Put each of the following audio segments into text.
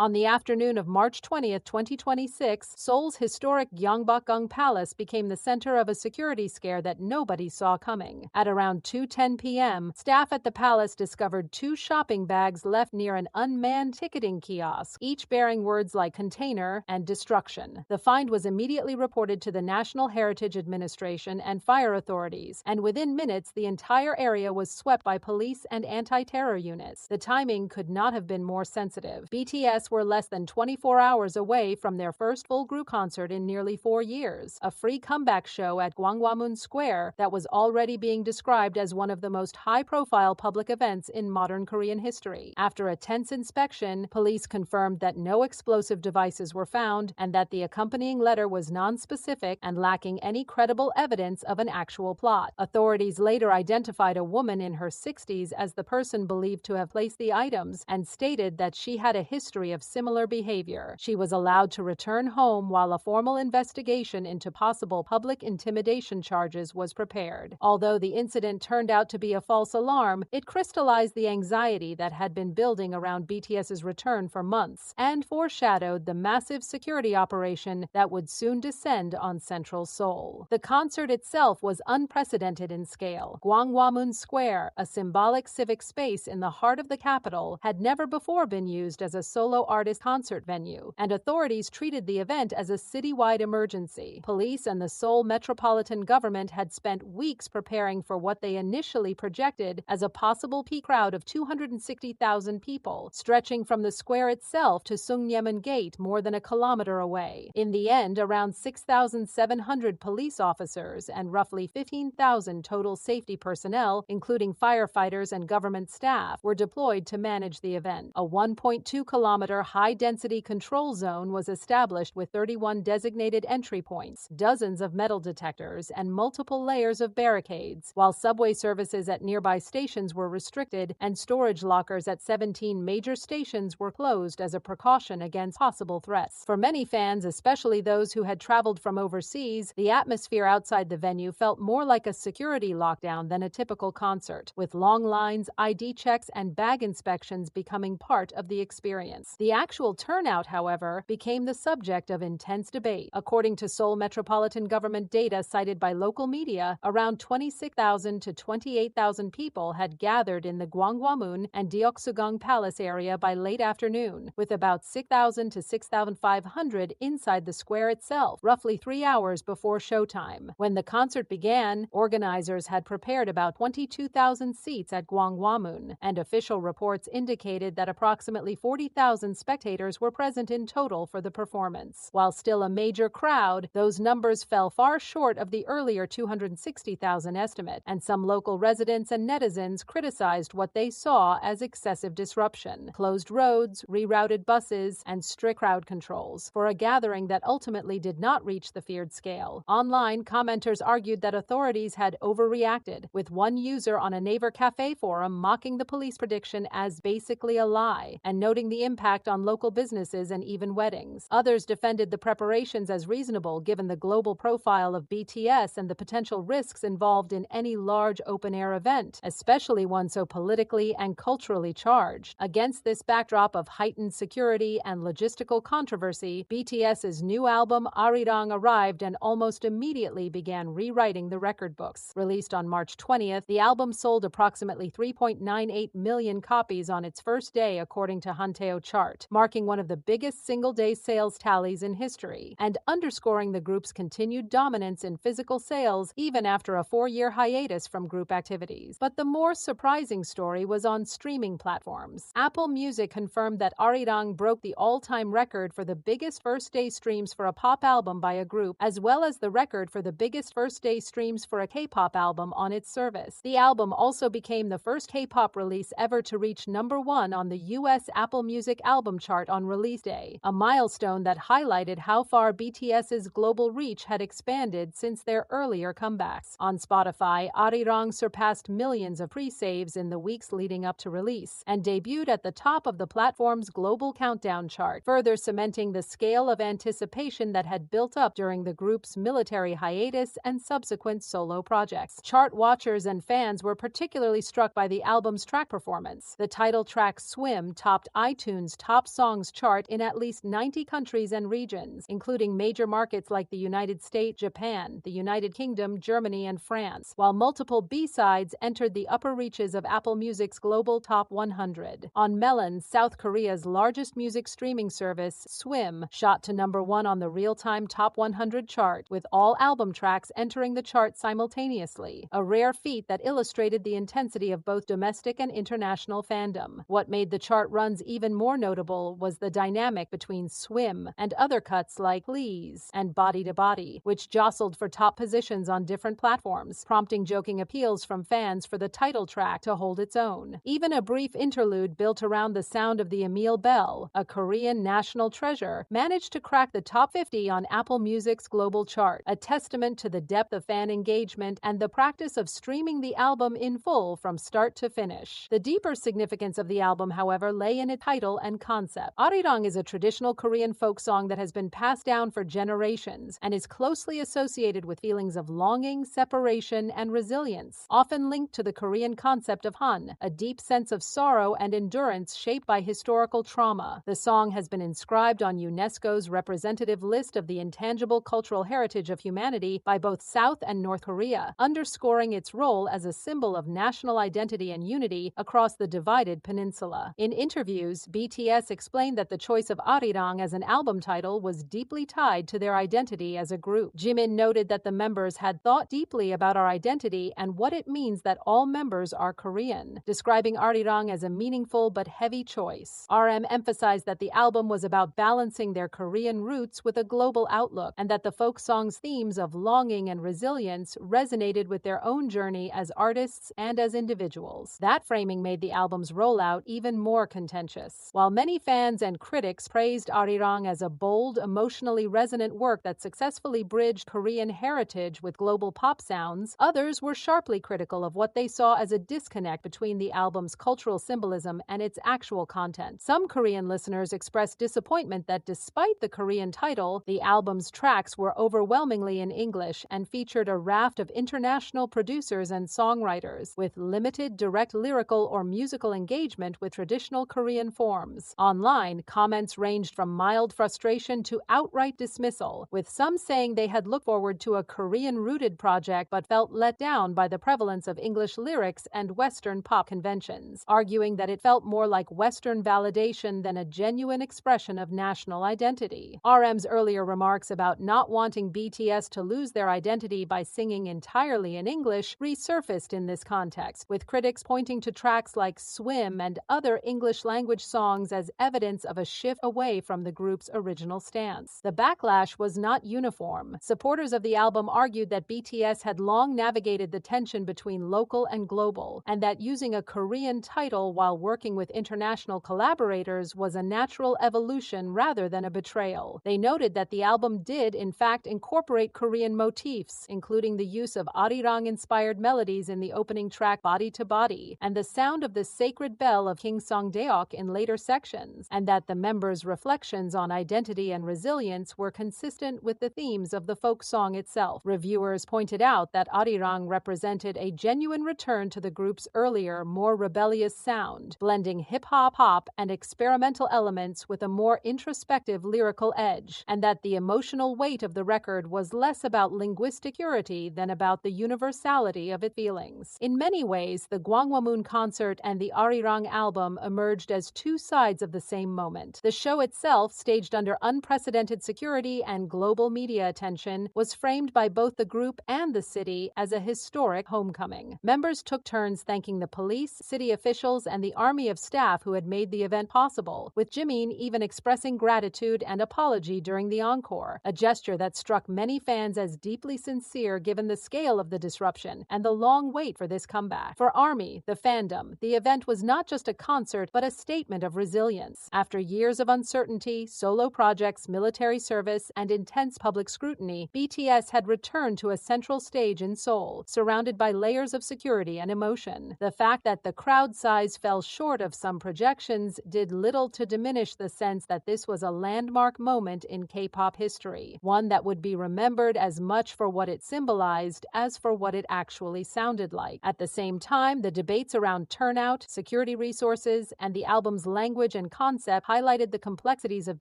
On the afternoon of March 20, 2026, Seoul's historic Gyeongbokgung Palace became the center of a security scare that nobody saw coming. At around 2:10 p.m., staff at the palace discovered 2 shopping bags left near an unmanned ticketing kiosk, each bearing words like container and destruction. The find was immediately reported to the National Heritage Administration and fire authorities, and within minutes the entire area was swept by police and anti-terror units. The timing could not have been more sensitive. BTS were less than 24 hours away from their first full group concert in nearly 4 years, a free comeback show at Gwanghwamun Square that was already being described as one of the most high-profile public events in modern Korean history. After a tense inspection, police confirmed that no explosive devices were found and that the accompanying letter was non-specific and lacking any credible evidence of an actual plot. Authorities later identified a woman in her 60s as the person believed to have placed the items and stated that she had a history of similar behavior. She was allowed to return home while a formal investigation into possible public intimidation charges was prepared. Although the incident turned out to be a false alarm, it crystallized the anxiety that had been building around BTS's return for months and foreshadowed the massive security operation that would soon descend on central Seoul. The concert itself was unprecedented in scale. Gwanghwamun Square, a symbolic civic space in the heart of the capital, had never before been used as a solo artist concert venue, and authorities treated the event as a citywide emergency. Police and the Seoul metropolitan government had spent weeks preparing for what they initially projected as a possible peak crowd of 260,000 people, stretching from the square itself to Sungyemun Gate more than a kilometer away. In the end, around 6,700 police officers and roughly 15,000 total safety personnel, including firefighters and government staff, were deployed to manage the event. A 1.2-kilometer high-density control zone was established with 31 designated entry points, dozens of metal detectors, and multiple layers of barricades, while subway services at nearby stations were restricted and storage lockers at 17 major stations were closed as a precaution against possible threats. For many fans, especially those who had traveled from overseas, the atmosphere outside the venue felt more like a security lockdown than a typical concert, with long lines, ID checks, and bag inspections becoming part of the experience. The actual turnout, however, became the subject of intense debate. According to Seoul Metropolitan Government data cited by local media, around 26,000 to 28,000 people had gathered in the Gwanghwamun and Gyeongbokgung Palace area by late afternoon, with about 6,000 to 6,500 inside the square itself, roughly 3 hours before showtime. When the concert began, organizers had prepared about 22,000 seats at Gwanghwamun, and official reports indicated that approximately 40,000 spectators were present in total for the performance. While still a major crowd, those numbers fell far short of the earlier 260,000 estimate, and some local residents and netizens criticized what they saw as excessive disruption: closed roads, rerouted buses, and strict crowd controls for a gathering that ultimately did not reach the feared scale. Online, commenters argued that authorities had overreacted, with one user on a Naver Cafe forum mocking the police prediction as basically a lie and noting the impact on local businesses and even weddings. Others defended the preparations as reasonable given the global profile of BTS and the potential risks involved in any large open-air event, especially one so politically and culturally charged. Against this backdrop of heightened security and logistical controversy, BTS's new album Arirang arrived and almost immediately began rewriting the record books. Released on March 20th, the album sold approximately 3.98 million copies on its first day, according to Hanteo chart, marking one of the biggest single-day sales tallies in history, and underscoring the group's continued dominance in physical sales even after a 4-year hiatus from group activities. But the more surprising story was on streaming platforms. Apple Music confirmed that Arirang broke the all-time record for the biggest first-day streams for a pop album by a group, as well as the record for the biggest first-day streams for a K-pop album on its service. The album also became the first K-pop release ever to reach #1 on the U.S. Apple Music album chart on release day, a milestone that highlighted how far BTS's global reach had expanded since their earlier comebacks. On Spotify, Arirang surpassed millions of pre-saves in the weeks leading up to release and debuted at the top of the platform's global countdown chart, further cementing the scale of anticipation that had built up during the group's military hiatus and subsequent solo projects. Chart watchers and fans were particularly struck by the album's track performance. The title track Swim topped iTunes' top top songs chart in at least 90 countries and regions, including major markets like the United States, Japan, the United Kingdom, Germany, and France, while multiple B-sides entered the upper reaches of Apple Music's global top 100. On Melon, South Korea's largest music streaming service, Swim, shot to #1 on the real-time top 100 chart, with all album tracks entering the chart simultaneously, a rare feat that illustrated the intensity of both domestic and international fandom. What made the chart runs even more notable was the dynamic between Swim and other cuts like Please and Body to Body, which jostled for top positions on different platforms, prompting joking appeals from fans for the title track to hold its own. Even a brief interlude built around the sound of the Emil Bell, a Korean national treasure, managed to crack the top 50 on Apple Music's global chart, a testament to the depth of fan engagement and the practice of streaming the album in full from start to finish. The deeper significance of the album, however, lay in its title and concept. Arirang is a traditional Korean folk song that has been passed down for generations and is closely associated with feelings of longing, separation, and resilience, often linked to the Korean concept of Han, a deep sense of sorrow and endurance shaped by historical trauma. The song has been inscribed on UNESCO's representative list of the intangible cultural heritage of humanity by both South and North Korea, underscoring its role as a symbol of national identity and unity across the divided peninsula. In interviews, BTS explained that the choice of Arirang as an album title was deeply tied to their identity as a group. Jimin noted that the members had thought deeply about our identity and what it means that all members are Korean, describing Arirang as a meaningful but heavy choice. RM emphasized that the album was about balancing their Korean roots with a global outlook, and that the folk song's themes of longing and resilience resonated with their own journey as artists and as individuals. That framing made the album's rollout even more contentious. While many fans and critics praised Arirang as a bold, emotionally resonant work that successfully bridged Korean heritage with global pop sounds, others were sharply critical of what they saw as a disconnect between the album's cultural symbolism and its actual content. Some Korean listeners expressed disappointment that despite the Korean title, the album's tracks were overwhelmingly in English and featured a raft of international producers and songwriters, with limited direct lyrical or musical engagement with traditional Korean forms. Online, comments ranged from mild frustration to outright dismissal, with some saying they had looked forward to a Korean-rooted project but felt let down by the prevalence of English lyrics and Western pop conventions, arguing that it felt more like Western validation than a genuine expression of national identity. RM's earlier remarks about not wanting BTS to lose their identity by singing entirely in English resurfaced in this context, with critics pointing to tracks like Swim and other English-language songs as evidence of a shift away from the group's original stance. The backlash was not uniform. Supporters of the album argued that BTS had long navigated the tension between local and global, and that using a Korean title while working with international collaborators was a natural evolution rather than a betrayal. They noted that the album did, in fact, incorporate Korean motifs, including the use of Arirang-inspired melodies in the opening track Body to Body, and the sound of the sacred bell of King Songdeok in later sections, and that the members' reflections on identity and resilience were consistent with the themes of the folk song itself. Reviewers pointed out that Arirang represented a genuine return to the group's earlier, more rebellious sound, blending hip-hop, pop, and experimental elements with a more introspective lyrical edge, and that the emotional weight of the record was less about linguistic purity than about the universality of its feelings. In many ways, the Gwanghwamun concert and the Arirang album emerged as two sides of the same moment. The show itself, staged under unprecedented security and global media attention, was framed by both the group and the city as a historic homecoming. Members took turns thanking the police, city officials, and the army of staff who had made the event possible, with Jimin even expressing gratitude and apology during the encore, a gesture that struck many fans as deeply sincere given the scale of the disruption and the long wait for this comeback. For ARMY, the fandom, the event was not just a concert but a statement of resilience. After years of uncertainty, solo projects, military service, and intense public scrutiny, BTS had returned to a central stage in Seoul, surrounded by layers of security and emotion. The fact that the crowd size fell short of some projections did little to diminish the sense that this was a landmark moment in K-pop history, one that would be remembered as much for what it symbolized as for what it actually sounded like. At the same time, the debates around Turnout, security resources, and the album's language message and concept highlighted the complexities of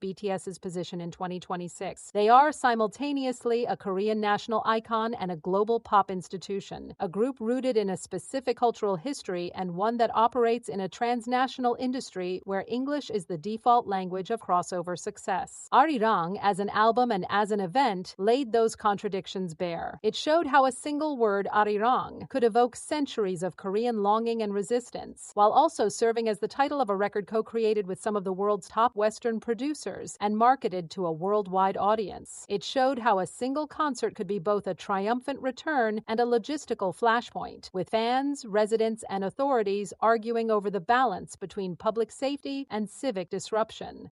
BTS's position in 2026. They are simultaneously a Korean national icon and a global pop institution, a group rooted in a specific cultural history and one that operates in a transnational industry where English is the default language of crossover success. Arirang, as an album and as an event, laid those contradictions bare. It showed how a single word, Arirang, could evoke centuries of Korean longing and resistance, while also serving as the title of a record co-created with some of the world's top Western producers and marketed to a worldwide audience. It showed how a single concert could be both a triumphant return and a logistical flashpoint, with fans, residents, and authorities arguing over the balance between public safety and civic disruption.